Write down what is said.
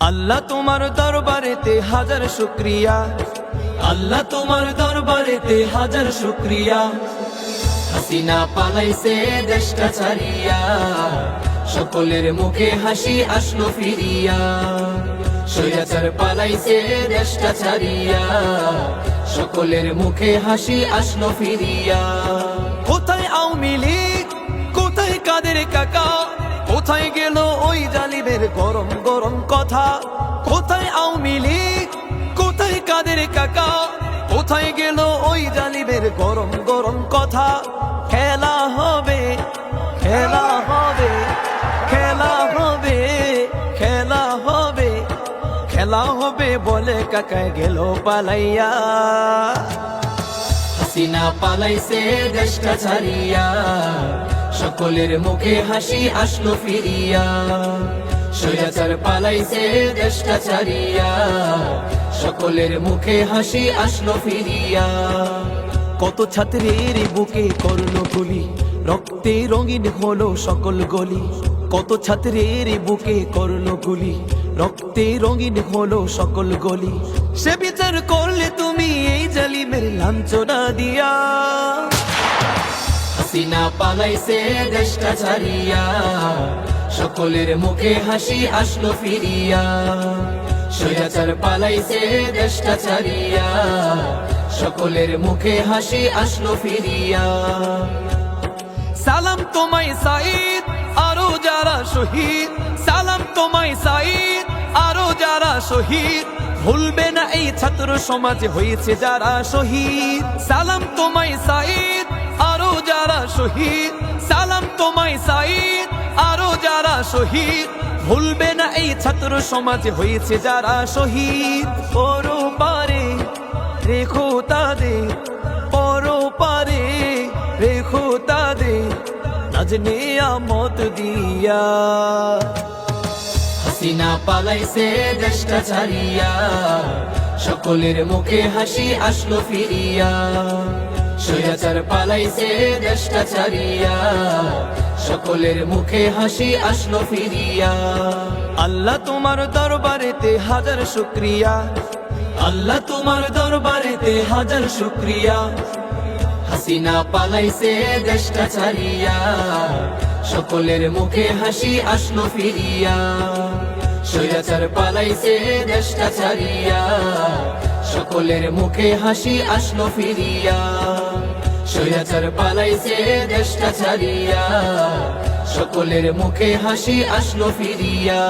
আল্লাহ তোমার দরবারেতে হাজার শুকরিয়া, আল্লাহ তোমার দরবারেতে হাজার শুকরিয়া। হাসিনা পালাইছে দেশটা ছাড়িয়া, সকলের মুখে হাসি আসলো ফিরিয়া। স্বৈরাচার পালাইছে দেশটা ছাড়িয়া, সকলের মুখে হাসি আসলো ফিরিয়া। কোথায় আওয়ামী লীগ, কোথায় কাদের কাকা, কোথায় গেল ওই জালিমের গরম গরম কথা। কোথায় আওয়ামী লীগ, কোথায় কাদের কাকা, কোথায় গেল ওই জালিমের গরম গরম কথা। খেলা হবে, খেলা হবে, খেলা হবে, খেলা হবে, খেলা হবে বলে কাকায় গেল পালাইয়া। হাসিনা পালাইছে দেশটা ছাড়িয়া, সকলের মুখে হাসি আসলো ফিরিয়া। স্বৈরাচার পালাইছে দেশটা ছাড়িয়া, সকলের মুখে হাসি আসলো ফিরিয়া। কত ছাত্রের বুকে করলো গুলি, রক্তে রঙিন হলো সকল গলি। কত ছাত্রের বুকে করলো গুলি, রক্তে রঙিন হলো সকল গলি। সে বিচার করলে তুমি এই জালিমের লাঞ্ছনা দিয়া। হাসিনা পালাইছে দেশটা ছাড়িয়া, সকলের মুখে হাসি আসলো ফিরিয়া। স্বৈরাচার পালাইছে দেশটা ছাড়িয়া, সকলের মুখে হাসি আসলো ফিরিয়া। সালাম তোমায় সাঈদ, আরো যারা শহীদ, সালাম তোমায় সাঈদ, আরো যারা শহীদ। ভুলবে না এই ছাত্র সমাজে হয়েছে যারা শহীদ। সালাম তোমায় সাঈদ, আরো যারা শহীদ, সালাম তোমায় সাঈদ, আরো যারা শহীদ। ভুলবে না এই ছাত্র সমাজে হয়েছে যারা শহীদ। পরপারে রেখো তাদের, পরপারে রেখো তাদের, নাজ নিয়ামত দিয়া। হাসিনা পালাইছে দেশটা ছাড়িয়া, সকলের মুখে হাসি আসলো ফিরিয়া। স্বৈরাচার পালাইছে দেশটা ছাড়িয়া, সকলের মুখে হাসি আসলো ফিরিয়া। আল্লাহ তোমার দরবারেতে হাজার শুকরিয়া, আল্লাহ তোমার দরবারেতে হাজার শুকরিয়া। হাসিনা পালাইছে দেশটা ছাড়িয়া, সকলের মুখে হাসি আসলো ফিরিয়া। স্বৈরাচার পালাইছে দেশটা ছাড়িয়া, সকলের মুখে হাসি আসলো ফিরিয়া। স্বৈরাচার পালাইছে দেশটা ছাড়িয়া, সকলের মুখে হাসি আসলো ফিরিয়া।